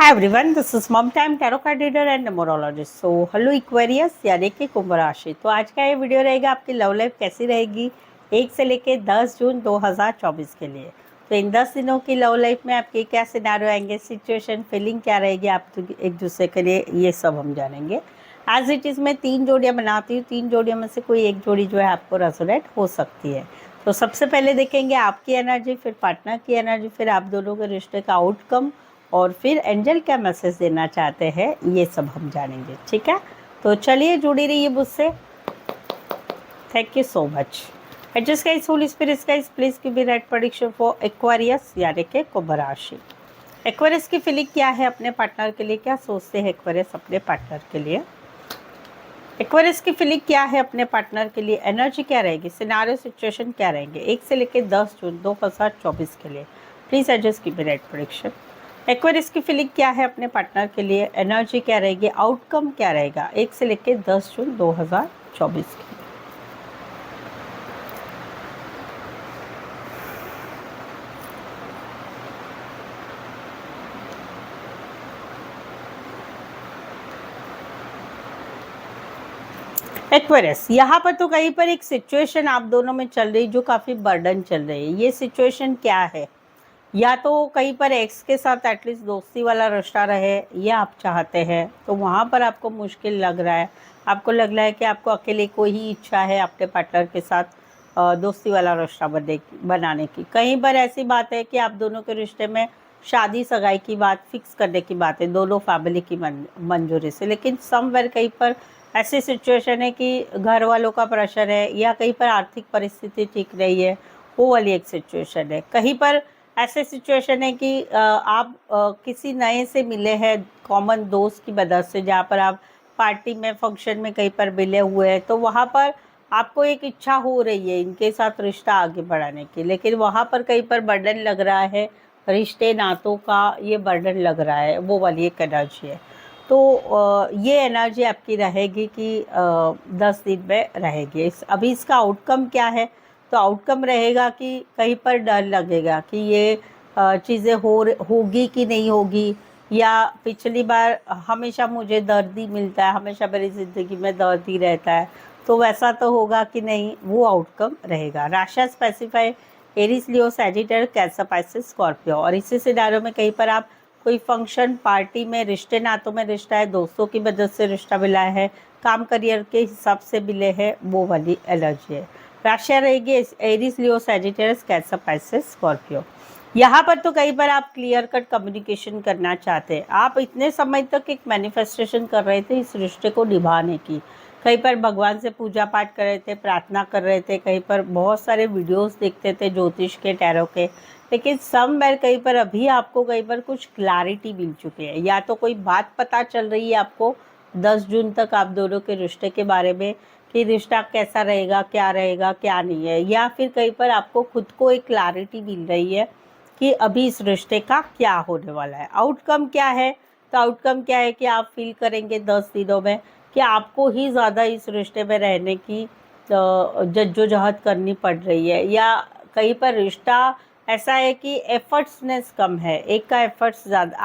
Hi everyone, this is Mom Time Tarot Card Reader and Numerologist. So hello Aquarius यानी कि कुंभ राशि। तो आज का ये वीडियो रहेगा आपकी लव लाइफ कैसी रहेगी 1 से लेके 10 जून 2024 के लिए। तो इन 10 दिनों की लव लाइफ में आपके क्या सिनारियो आएंगे, सिचुएशन, फीलिंग क्या रहेगी आप एक दूसरे के लिए, ये सब हम जानेंगे। एज इट इज़ मैं 3 जोड़ियाँ बनाती हूँ, 3 जोड़ियों में से कोई एक जोड़ी जो है आपको रेजोनेट हो सकती है। तो सबसे पहले देखेंगे आपकी एनर्जी, फिर पार्टनर की एनर्जी, फिर आप दोनों के रिश्ते का आउटकम और फिर एंजल क्या मैसेज देना चाहते हैं, ये सब हम जानेंगे। ठीक है, तो चलिए जुड़ी रहिए मुझसे। Thank you so much. Adjust guys, holy spirits guys, please give me right prediction for Aquarius यानी कि कुंभ राशि। एक्वेरियस की फीलिंग क्या है अपने पार्टनर के लिए, क्या सोचते हैं एक्वेरियस अपने पार्टनर के लिए। एक्वेरियस की फीलिंग क्या है अपने पार्टनर के लिए, एनर्जी क्या रहेगी, सिनारियो सिचुएशन क्या रहेंगे 1 से लेकर 10 जून 2024 के लिए। Please adjust give me right prediction. Aquarius की फीलिंग क्या है अपने पार्टनर के लिए, एनर्जी क्या रहेगी, आउटकम क्या रहेगा 1 से लेकर 10 जून 2024 के लिए। एक्वेरियस, यहाँ पर तो कहीं पर एक सिचुएशन आप दोनों में चल रही जो काफ़ी बर्डन चल रही है। ये सिचुएशन क्या है, या तो कहीं पर एक्स के साथ एटलीस्ट दोस्ती वाला रिश्ता रहे, ये आप चाहते हैं, तो वहाँ पर आपको मुश्किल लग रहा है। आपको लग रहा है कि आपको अकेले को ही इच्छा है अपने पार्टनर के साथ दोस्ती वाला रिश्ता बनाने की। कहीं पर ऐसी बात है कि आप दोनों के रिश्ते में शादी सगाई की बात फिक्स करने की बात है दोनों फैमिली की मंजूरी से, लेकिन समवेयर कहीं पर ऐसी सिचुएशन है कि घर वालों का प्रेशर है या कहीं पर आर्थिक परिस्थिति ठीक नहीं है, वो वाली एक सिचुएशन है। कहीं पर ऐसे सिचुएशन है कि आप किसी नए से मिले हैं कॉमन दोस्त की मदद से, जहाँ पर आप पार्टी में फंक्शन में कहीं पर मिले हुए हैं, तो वहाँ पर आपको एक इच्छा हो रही है इनके साथ रिश्ता आगे बढ़ाने की, लेकिन वहाँ पर कहीं पर बर्डन लग रहा है, रिश्ते नातों का ये बर्डन लग रहा है, वो वाली एक एनर्जी है। तो ये एनर्जी आपकी रहेगी कि 10 दिन में रहेगी। अभी इसका आउटकम क्या है, तो आउटकम रहेगा कि कहीं पर डर लगेगा कि ये चीज़ें होगी कि नहीं होगी, या पिछली बार हमेशा मुझे दर्द ही मिलता है, हमेशा मेरी ज़िंदगी में दर्द ही रहता है, तो वैसा तो होगा कि नहीं, वो आउटकम रहेगा। राशि स्पेसिफाई एरीज, लियो, सैजिटेरियस, कैंसर, पाइसेस, स्कॉर्पियो। और इसी सिनारियो में कहीं पर आप कोई फंक्शन पार्टी में, रिश्ते नातों में रिश्ता है, दोस्तों की मदद से रिश्ता मिला है, काम करियर के हिसाब से मिले हैं, वो वाली एनर्जी है। राशि रहेगी एरीज, लियो, सैजिटेरियस, कैंसर, पाइसेस, स्कॉर्पियो। यहाँ पर तो कई बार आप क्लियर कट कम्युनिकेशन करना चाहते हैं। आप इतने समय तक एक मैनिफेस्टेशन कर रहे थे इस रिश्ते को निभाने की, कहीं पर भगवान से पूजा पाठ कर रहे थे, प्रार्थना कर रहे थे, कहीं पर बहुत सारे वीडियोस देखते थे ज्योतिष के, टैरो के, लेकिन समवेयर कहीं पर अभी आपको कहीं पर कुछ क्लैरिटी मिल चुकी है, या तो कोई बात पता चल रही है आपको 10 जून तक आप दोनों के रिश्ते के बारे में कि रिश्ता कैसा रहेगा, क्या नहीं है, या फिर कहीं पर आपको खुद को एक क्लैरिटी मिल रही है कि अभी इस रिश्ते का क्या होने वाला है। आउटकम क्या है, तो आउटकम क्या है कि आप फील करेंगे 10 दिनों में कि आपको ही ज़्यादा इस रिश्ते में रहने की जद्दोजहद करनी पड़ रही है, या कहीं पर रिश्ता ऐसा है कि एफर्ट्सनेस कम है, एक का एफर्ट्स ज़्यादा,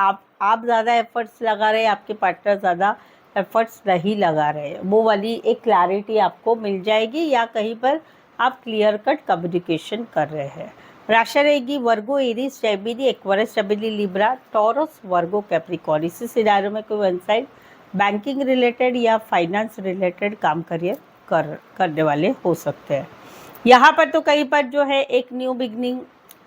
आप ज़्यादा एफर्ट्स लगा रहे हैं, आपके पार्टनर ज़्यादा एफर्ट्स नहीं लगा रहे, वो वाली एक क्लैरिटी आपको मिल जाएगी, या कहीं पर आप क्लियर कट कम्युनिकेशन कर रहे हैं। राशि रहेगी Virgo, Aries, Gemini, Aquarius, Gemini, Libra, Taurus, Virgo, Capricorn. इसी सिनारियो में कोई वन साइड बैंकिंग रिलेटेड या फाइनेंस रिलेटेड काम करने वाले हो सकते हैं। यहाँ पर तो कहीं पर जो है एक न्यू बिगनिंग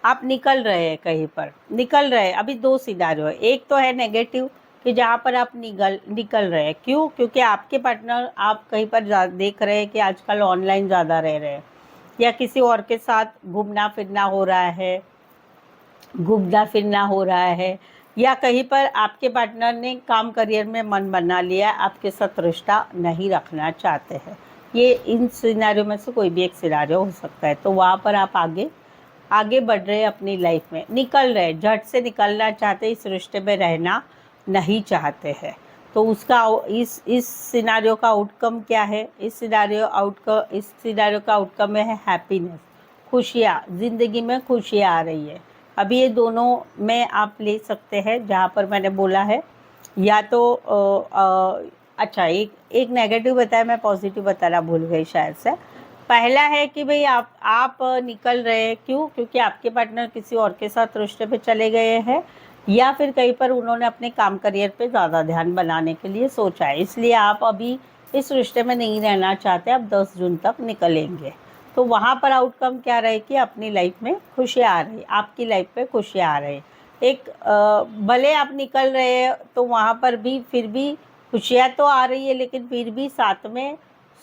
आप निकल रहे हैं, कहीं पर निकल रहे हैं। अभी 2 सिनारियो है, एक तो है नेगेटिव कि जहाँ पर आप निकल रहे हैं, क्यों, क्योंकि आपके पार्टनर आप कहीं पर देख रहे हैं कि आजकल ऑनलाइन ज़्यादा रह रहे हैं, या किसी और के साथ घूमना फिरना हो रहा है, या कहीं पर आपके पार्टनर ने काम करियर में मन बना लिया, आपके साथ रिश्ता नहीं रखना चाहते हैं। ये इन सिनारियों में से कोई भी एक सिनारियो हो सकता है। तो वहाँ पर आप आगे बढ़ रहे हैं अपनी लाइफ में, निकल रहे, झट से निकलना चाहते, इस रिश्ते में रहना नहीं चाहते हैं। तो उसका इस सिनारियो का आउटकम क्या है, इस सिनारियो का आउटकम है हैप्पीनेस, खुशियाँ, ज़िंदगी में खुशियाँ आ रही है, अभी ये दोनों में आप ले सकते हैं, जहाँ पर मैंने बोला है या तो अच्छा, एक नेगेटिव बताया, मैं पॉजिटिव बताना भूल गई शायद से। पहला है कि भाई आप निकल रहे हैं, क्यों? क्योंकि आपके पार्टनर किसी और के साथ रिश्ते पे चले गए हैं, या फिर कहीं पर उन्होंने अपने काम करियर पे ज़्यादा ध्यान बनाने के लिए सोचा है, इसलिए आप अभी इस रिश्ते में नहीं रहना चाहते, आप 10 जून तक निकलेंगे। तो वहाँ पर आउटकम क्या रहे कि अपनी लाइफ में खुशियाँ आ रही, आपकी लाइफ में खुशियाँ आ रही। एक भले आप निकल रहे हैं तो वहाँ पर भी फिर भी खुशियाँ तो आ रही है, लेकिन फिर भी साथ में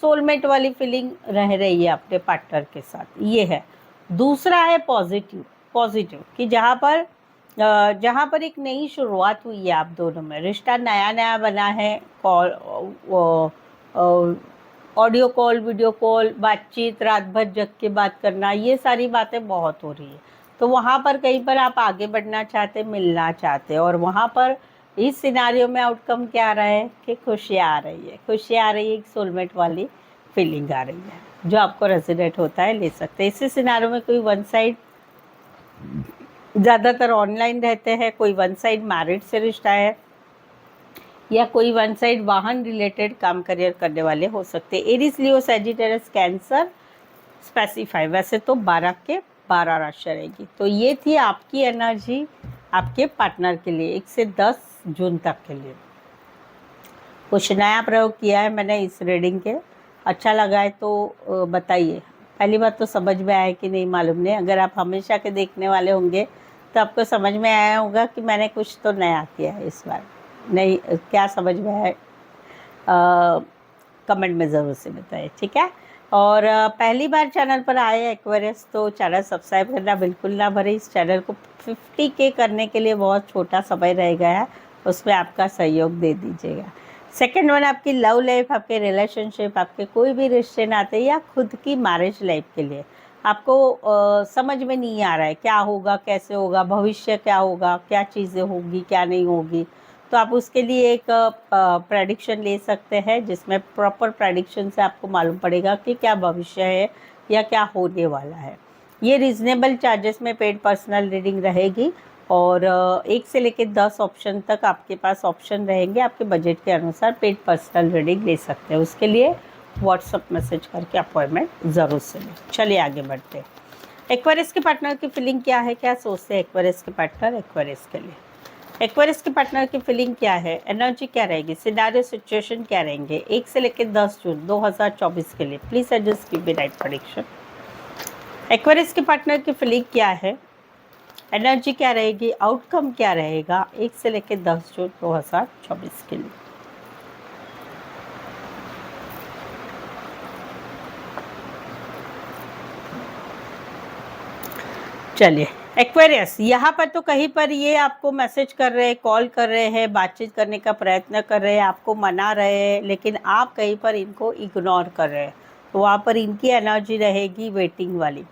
सोलमेट वाली फीलिंग रह रही है अपने पार्टनर के साथ, ये है। दूसरा है पॉजिटिव कि जहाँ पर एक नई शुरुआत हुई है आप दोनों में, रिश्ता नया नया बना है, ऑडियो कॉल, वीडियो कॉल, बातचीत, रात भर जग के बात करना, ये सारी बातें बहुत हो रही है। तो वहाँ पर कहीं पर आप आगे बढ़ना चाहते, मिलना चाहते, और वहाँ पर इस सिनारियो में आउटकम क्या आ रहा है कि खुशियाँ आ रही है, खुशियाँ आ रही है, एक सोलमेट वाली फीलिंग आ रही है। जो आपको रेजोनेट होता है ले सकते हैं। इसी सिनारियो में कोई वन साइड, ज़्यादातर ऑनलाइन रहते हैं, कोई वन साइड मैरिड से रिश्ता है, या कोई वन साइड वाहन रिलेटेड काम करियर करने वाले हो सकते हैं। एरीज, लियो, सैजिटेरियस, कैंसर स्पेसिफाई। वैसे तो 12 के 12 राशि रहेगी। तो ये थी आपकी एनर्जी आपके पार्टनर के लिए 1 से 10 जून तक के लिए। कुछ नया प्रयोग किया है मैंने इस रीडिंग के, अच्छा लगा है तो बताइए। पहली बात तो समझ में आया कि नहीं मालूम नहीं, अगर आप हमेशा के देखने वाले होंगे तो आपको समझ में आया होगा कि मैंने कुछ तो नया किया है इस बार। नहीं, क्या समझ में आया कमेंट में ज़रूर से बताइए, ठीक है। और पहली बार चैनल पर आए एक्वेरियस तो चैनल सब्सक्राइब करना बिल्कुल ना भरे। इस चैनल को 50K करने के लिए बहुत छोटा समय रह गया है, उसमें आपका सहयोग दे दीजिएगा। सेकेंड वन, आपकी लव लाइफ, आपके रिलेशनशिप, आपके कोई भी रिश्ते नाते या खुद की मैरिज लाइफ के लिए आपको समझ में नहीं आ रहा है क्या होगा, कैसे होगा, भविष्य क्या होगा, क्या चीज़ें होगी, क्या नहीं होगी। तो आप उसके लिए एक प्रेडिक्शन ले सकते हैं, जिसमें प्रॉपर प्रेडिक्शन से आपको मालूम पड़ेगा कि क्या भविष्य है या क्या होने वाला है। ये रीज़नेबल चार्जेस में पेड पर्सनल रीडिंग रहेगी, और 1 से लेकर 10 ऑप्शन तक आपके पास ऑप्शन रहेंगे। आपके बजट के अनुसार पेड पर्सनल रीडिंग ले सकते हैं। उसके लिए व्हाट्सअप मैसेज करके अपॉइंटमेंट ज़रूर से लें। चलिए आगे बढ़ते हैं। एक्वेरियस के पार्टनर की फीलिंग क्या है, क्या सोचते हैं एक्वेरियस के पार्टनर एक्वेरियस के लिए? एक्वेरियस के पार्टनर की फीलिंग क्या है, एनर्जी क्या रहेगी, सिनारियो सिचुएशन क्या रहेंगे 1 से लेकर 10 जून 2024 के लिए? Please suggest give me right prediction. Aquarius के पार्टनर की फीलिंग क्या है, एनर्जी क्या रहेगी, आउटकम क्या रहेगा 1 से लेकर 10 जून 2024 के लिए? चलिए एक्वेरियस, यहाँ पर तो कहीं पर ये आपको मैसेज कर रहे हैं, कॉल कर रहे हैं, बातचीत करने का प्रयत्न कर रहे हैं, आपको मना रहे हैं, लेकिन आप कहीं पर इनको इग्नोर कर रहे हैं। तो वहाँ पर इनकी एनर्जी रहेगी वेटिंग वाली।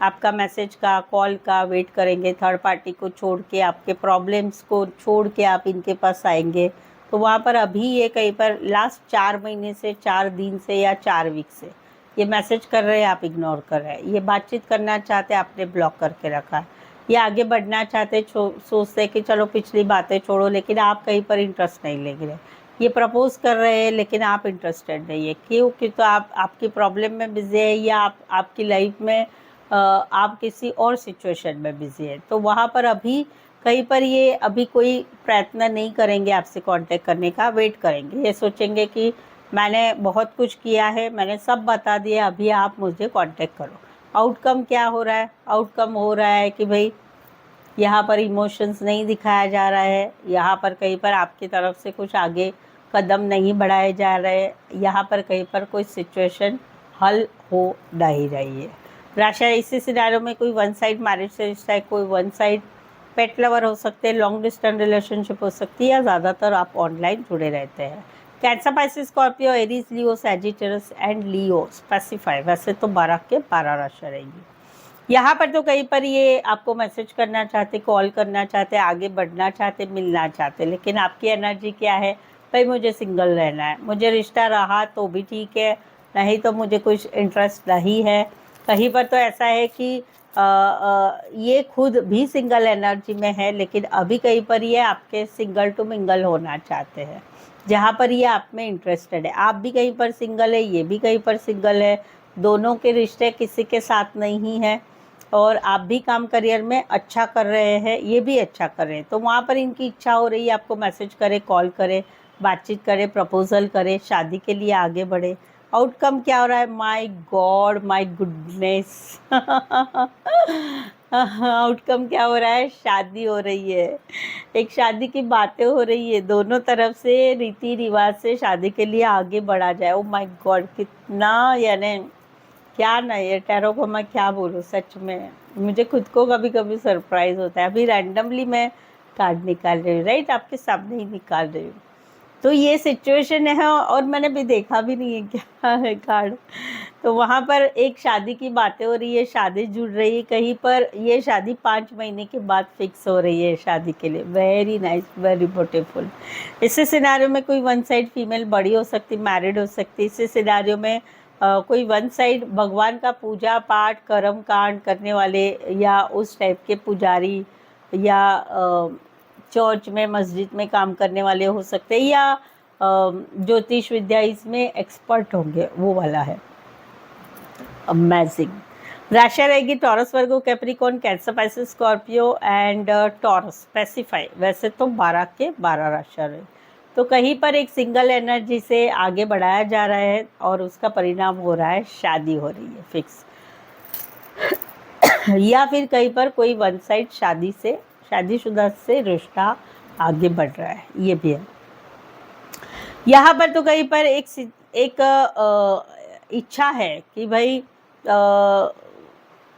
आपका मैसेज का, कॉल का वेट करेंगे, थर्ड पार्टी को छोड़ के, आपके प्रॉब्लम्स को छोड़ के आप इनके पास आएंगे। तो वहाँ पर अभी ये कहीं पर लास्ट 4 महीने से, 4 दिन से या 4 वीक से ये मैसेज कर रहे हैं, आप इग्नोर कर रहे हैं। ये बातचीत करना चाहते, आपने ब्लॉक करके रखा है। ये आगे बढ़ना चाहते, सोचते कि चलो पिछली बातें छोड़ो, लेकिन आप कहीं पर इंटरेस्ट नहीं ले रहे। ये प्रपोज कर रहे हैं, लेकिन आप इंटरेस्टेड नहीं है। क्यों? कि तो आप आपकी प्रॉब्लम में बिजी है, या आपकी लाइफ में आप किसी और सिचुएशन में बिजी है। तो वहाँ पर अभी कहीं पर ये अभी कोई प्रयत्न नहीं करेंगे आपसे कांटेक्ट करने का, वेट करेंगे। ये सोचेंगे कि मैंने बहुत कुछ किया है, मैंने सब बता दिया, अभी आप मुझे कांटेक्ट करो। आउटकम क्या हो रहा है? आउटकम हो रहा है कि भाई यहाँ पर इमोशंस नहीं दिखाया जा रहा है, यहाँ पर कहीं पर आपकी तरफ से कुछ आगे कदम नहीं बढ़ाए जा रहे, यहाँ पर कहीं पर कोई सिचुएशन हल हो नहीं रही है। राशा, इसी सिनारियो में कोई वन साइड मैरिज से रिश्ता है, कोई वन साइड पेट लवर हो सकते हैं, लॉन्ग डिस्टेंस रिलेशनशिप हो सकती है, या ज़्यादातर आप ऑनलाइन जुड़े रहते हैं। Cancer, Pisces, Scorpio, Aries, Leo, Sagittarius and Leo specify. वैसे तो 12 के 12 राशि रहेगी। यहाँ पर तो कहीं पर ये आपको मैसेज करना चाहते, कॉल करना चाहते, आगे बढ़ना चाहते, मिलना चाहते, लेकिन आपकी एनर्जी क्या है? भाई मुझे सिंगल रहना है, मुझे रिश्ता रहा तो भी ठीक है, नहीं तो मुझे कुछ इंटरेस्ट नहीं है। कहीं पर तो ऐसा है कि ये खुद भी सिंगल एनर्जी में है, लेकिन अभी कहीं पर ये आपके सिंगल टू मिंगल होना चाहते हैं, जहाँ पर ये आप में इंटरेस्टेड है। आप भी कहीं पर सिंगल है, ये भी कहीं पर सिंगल है, दोनों के रिश्ते किसी के साथ नहीं है, और आप भी काम करियर में अच्छा कर रहे हैं, ये भी अच्छा कर रहे हैं। तो वहाँ पर इनकी इच्छा हो रही है आपको मैसेज करे, कॉल करे, बातचीत करे, प्रपोजल करे, शादी के लिए आगे बढ़े। आउटकम क्या हो रहा है? My God, my goodness outcome क्या हो रहा है? शादी हो रही है। एक शादी की बातें हो रही है, दोनों तरफ से रीति रिवाज से शादी के लिए आगे बढ़ा जाए। ओ माय गॉड, कितना, यानी क्या ना, ये टैरो को मैं क्या बोलूँ, सच में मुझे खुद को कभी कभी सरप्राइज होता है। अभी रैंडमली मैं कार्ड निकाल रही हूँ, राइट, आपके सामने ही निकाल रही हूँ। तो ये सिचुएशन है, और मैंने भी देखा भी नहीं है क्या है कार्ड। तो वहाँ पर एक शादी की बातें हो रही है, शादी जुड़ रही है, कहीं पर ये शादी 5 महीने के बाद फिक्स हो रही है शादी के लिए। Very nice, very beautiful. इसी सिनारियो में कोई वन साइड फीमेल बड़ी हो सकती, मैरिड हो सकती। इसी सिनारियो में कोई वन साइड भगवान का पूजा पाठ कर्म कांड करने वाले, या उस टाइप के पुजारी, या चर्च में मस्जिद में काम करने वाले हो सकते हैं, या ज्योतिष विद्या इसमें एक्सपर्ट होंगे, वो वाला है। अमेजिंग। राशि रहेगी taurus, Virgo, Capricorn, cancer, Pisces, Scorpio and taurus. Specify, वैसे तो 12 के 12 राशि रहे। तो कहीं पर एक सिंगल एनर्जी से आगे बढ़ाया जा रहा है, और उसका परिणाम हो रहा है शादी हो रही है फिक्स या फिर कहीं पर कोई वन साइड शादीशुदा से रिश्ता आगे बढ़ रहा है, ये भी है। यहाँ पर तो कहीं पर एक इच्छा है कि भाई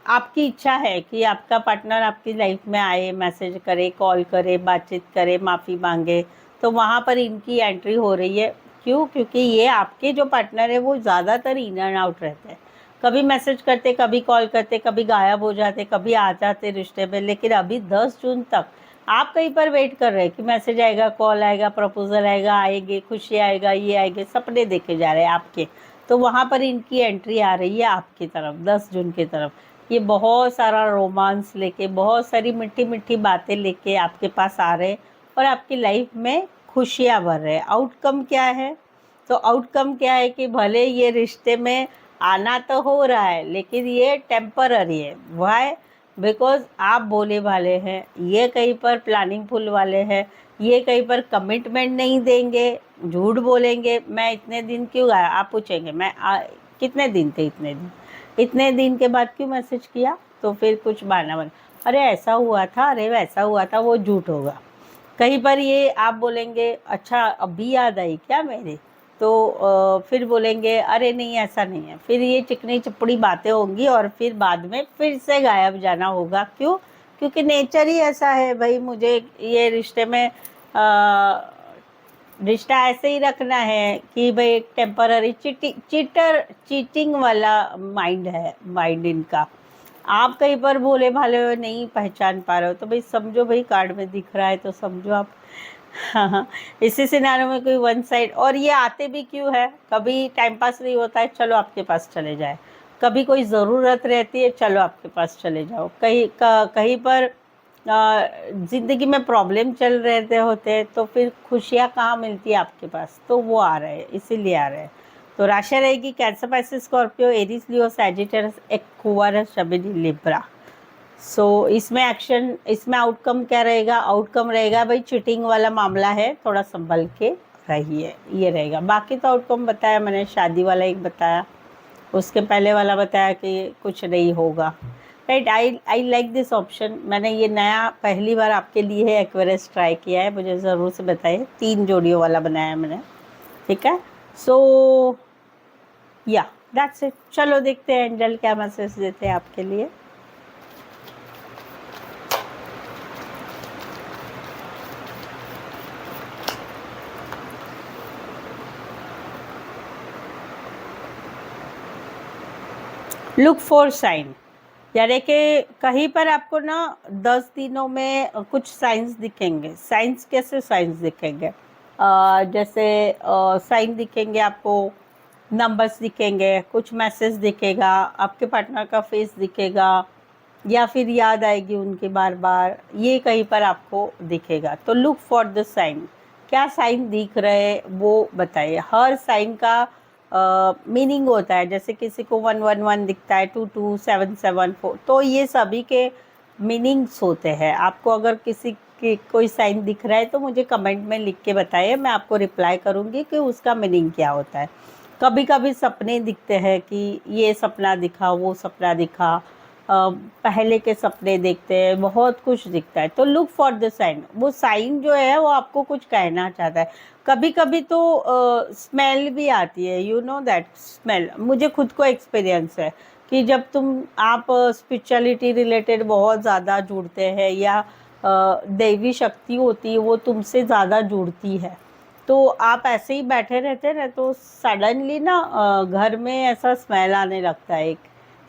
आपकी इच्छा है कि आपका पार्टनर आपकी लाइफ में आए, मैसेज करे, कॉल करे, बातचीत करे, माफ़ी मांगे। तो वहाँ पर इनकी एंट्री हो रही है। क्यों? क्योंकि ये आपके जो पार्टनर है वो ज़्यादातर इन एंड आउट रहते हैं, कभी मैसेज करते, कभी कॉल करते, कभी गायब हो जाते, कभी आ जाते रिश्ते में। लेकिन अभी 10 जून तक आप कहीं पर वेट कर रहे हैं कि मैसेज आएगा, कॉल आएगा, प्रपोजल आएगा, आएंगे, खुशी आएगा, ये आएंगे, सपने देखे जा रहे हैं आपके। तो वहाँ पर इनकी एंट्री आ रही है आपकी तरफ, 10 जून की तरफ। ये बहुत सारा रोमांस लेके, बहुत सारी मीठी मीठी बातें लेके आपके पास आ रहे हैं, और आपकी लाइफ में खुशियाँ भर रहे हैं। आउटकम क्या है? तो आउटकम क्या है कि भले ये रिश्ते में आना तो हो रहा है, लेकिन ये टेम्पररी है। वाई? बिकॉज आप भोले भाले हैं, ये कहीं पर प्लानिंग फुल वाले हैं, ये कहीं पर कमिटमेंट नहीं देंगे, झूठ बोलेंगे। मैं इतने दिन क्यों आया, आप पूछेंगे, कितने दिन थे, इतने दिन के बाद क्यों मैसेज किया? तो फिर कुछ बहाना बना, अरे ऐसा हुआ था, अरे वैसा हुआ था, वो झूठ होगा। कहीं पर ये आप बोलेंगे, अच्छा अभी याद आई क्या मेरे? तो फिर बोलेंगे, अरे नहीं ऐसा नहीं है। फिर ये चिकनी चपड़ी बातें होंगी, और फिर बाद में फिर से गायब जाना होगा। क्यों? क्योंकि नेचर ही ऐसा है भाई, मुझे ये रिश्ते में रिश्ता ऐसे ही रखना है कि भाई एक टेम्पररी चीटिंग वाला माइंड इनका। आप कहीं पर भोले भाले हो, नहीं पहचान पा रहे हो, तो भाई समझो, भाई कार्ड में दिख रहा है तो समझो आप। हाँ, इसी सिनारियो में कोई वन साइड, और ये आते भी क्यों है? कभी टाइम पास नहीं होता है, चलो आपके पास चले जाए। कभी कोई ज़रूरत रहती है, चलो आपके पास चले जाओ। कहीं पर ज़िंदगी में प्रॉब्लम चल रहे होते हैं, तो फिर खुशियाँ कहाँ मिलती है आपके पास? तो वो आ रहे हैं, इसीलिए आ रहे हैं। तो राशि रहेगी कैंसर, पाइसेस, स्कॉर्पियो, एरीज, लियो, सैजिटेरियस, एक्वारियस, जेमिनी, लिब्रा। सो इसमें आउटकम क्या रहेगा? आउटकम रहेगा भाई चीटिंग वाला मामला है, थोड़ा संभल के रहिए, ये रहेगा। बाकी तो आउटकम बताया मैंने, शादी वाला एक बताया, उसके पहले वाला बताया कि कुछ नहीं होगा, right. I like this option. मैंने ये नया पहली बार आपके लिए है एक्वेरियस ट्राई किया है, मुझे ज़रूर से बताइए। 3 जोड़ियों वाला बनाया मैंने, ठीक है। सो या दैट्स इट। चलो देखते हैं एंजल क्या मैसेज देते हैं आपके लिए। लुक फॉर साइन, यानी कि कहीं पर आपको ना 10 दिनों में कुछ साइंस दिखेंगे। साइंस कैसे साइंस दिखेंगे? जैसे साइन दिखेंगे आपको नंबर्स दिखेंगे, कुछ मैसेज दिखेगा, आपके पार्टनर का फेस दिखेगा, या फिर याद आएगी उनकी बार बार, ये कहीं पर आपको दिखेगा। तो लुक फॉर द साइन, क्या साइन दिख रहे वो बताइए। हर साइन का मीनिंग होता है, जैसे किसी को 111 दिखता है, 22 774, तो ये सभी के मीनिंग्स होते हैं। आपको अगर किसी के कोई साइन दिख रहा है तो मुझे कमेंट में लिख के बताइए, मैं आपको रिप्लाई करूँगी कि उसका मीनिंग क्या होता है। कभी कभी सपने दिखते हैं कि ये सपना दिखा, वो सपना दिखा, पहले के सपने देखते हैं, बहुत कुछ दिखता है। तो लुक फॉर द साइन, वो साइन जो है वो आपको कुछ कहना चाहता है। कभी कभी तो स्मेल भी आती है, यू नो दैट स्मेल। मुझे खुद को एक्सपीरियंस है कि जब आप स्पिरिचुअलिटी रिलेटेड बहुत ज़्यादा जुड़ते हैं, या दैवी शक्ति होती है वो तुमसे ज़्यादा जुड़ती है, तो आप ऐसे ही बैठे रहते हैं ना, तो सडनली ना घर में ऐसा स्मेल आने लगता है, एक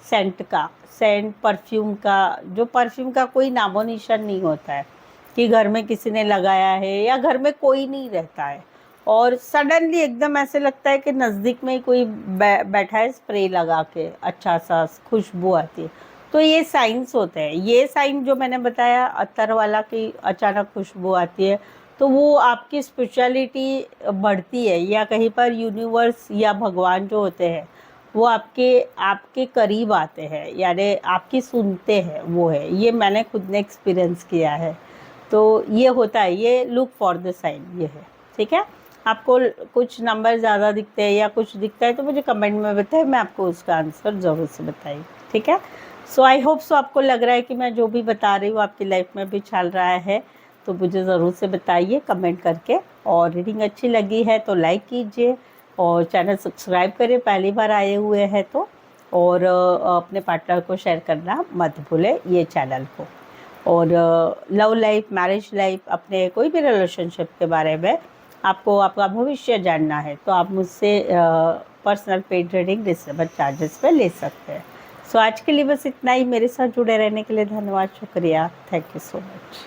सेंट का, सेंट परफ्यूम का, जो परफ्यूम का कोई नामो निशान नहीं होता है कि घर में किसी ने लगाया है या घर में कोई नहीं रहता है, और सडनली एकदम ऐसे लगता है कि नज़दीक में ही कोई बैठा है, स्प्रे लगा के अच्छा सा खुशबू आती है। तो ये साइंस होते हैं। ये साइन जो मैंने बताया अत्तर वाला कि अचानक खुशबू आती है, तो वो आपकी स्पिरिचुअलिटी बढ़ती है, या कहीं पर यूनिवर्स या भगवान जो होते हैं वो आपके आपके करीब आते हैं, यानी आपकी सुनते हैं, वो है। ये मैंने खुद ने एक्सपीरियंस किया है। तो ये होता है, ये लुक फॉर द साइन, ये है। ठीक है, आपको कुछ नंबर ज़्यादा दिखते हैं या कुछ दिखता है तो मुझे कमेंट में बताएं, मैं आपको उसका आंसर ज़रूर से बताइए। ठीक है, सो आई होप सो आपको लग रहा है कि मैं जो भी बता रही हूँ आपकी लाइफ में भी चल रहा है, तो मुझे ज़रूर से बताइए कमेंट करके। और रीडिंग अच्छी लगी है तो लाइक कीजिए, और चैनल सब्सक्राइब करें पहली बार आए हुए हैं तो, और अपने पार्टनर को शेयर करना मत भूलें ये चैनल को। और लव लाइफ, मैरिज लाइफ, अपने कोई भी रिलेशनशिप के बारे में आपको आपका भविष्य जानना है तो आप मुझसे personal paid reading reasonable charges पे ले सकते हैं। सो आज के लिए बस इतना ही। मेरे साथ जुड़े रहने के लिए धन्यवाद, शुक्रिया, थैंक यू सो मच।